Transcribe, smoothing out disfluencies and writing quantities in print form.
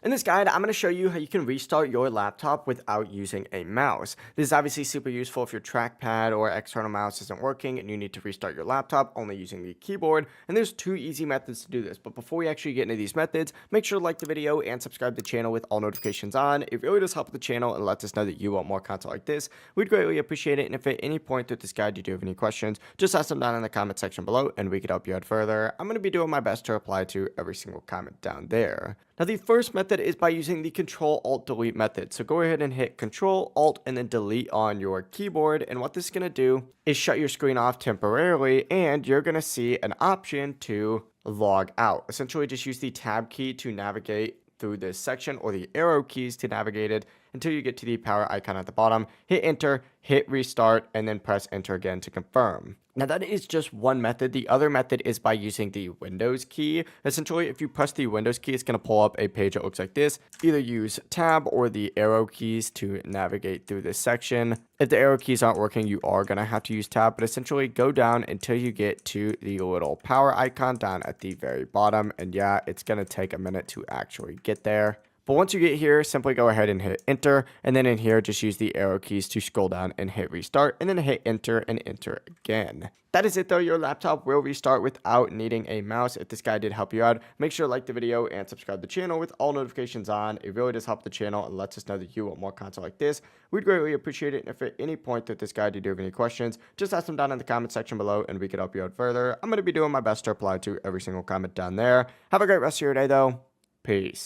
In this guide, I'm going to show you how you can restart your laptop without using a mouse. This is obviously super useful if your trackpad or external mouse isn't working and you need to restart your laptop only using the keyboard. And there's two easy methods to do this. But before we actually get into these methods, make sure to like the video and subscribe to the channel with all notifications on. It really does help the channel and lets us know that you want more content like this. We'd greatly appreciate it. And if at any point through this guide you do have any questions, just ask them down in the comment section below and we could help you out further. I'm going to be doing my best to reply to every single comment down there. Now, the first method is by using the Ctrl-Alt-Delete method. So go ahead and hit Ctrl-Alt and then Delete on your keyboard. And what this is going to do is shut your screen off temporarily, and you're going to see an option to log out. Essentially, just use the Tab key to navigate through this section, or the arrow keys to navigate it until you get to the power icon at the bottom. Hit enter, hit restart, and then press enter again to confirm. Now that is just one method. The other method is by using the Windows key. Essentially, if you press the Windows key, it's going to pull up a page that looks like this. Either use tab or the arrow keys to navigate through this section. If the arrow keys aren't working, you are going to have to use tab, but essentially go down until you get to the little power icon down at the very bottom. And yeah, it's going to take a minute to actually get there. But once you get here, simply go ahead and hit enter. And then in here, just use the arrow keys to scroll down and hit restart. And then hit enter and enter again. That is it though. Your laptop will restart without needing a mouse. If this guide did help you out, make sure to like the video and subscribe to the channel with all notifications on. It really does help the channel and lets us know that you want more content like this. We'd greatly appreciate it. And if at any point that this guide you do have any questions, just ask them down in the comment section below and we could help you out further. I'm going to be doing my best to reply to every single comment down there. Have a great rest of your day though. Peace.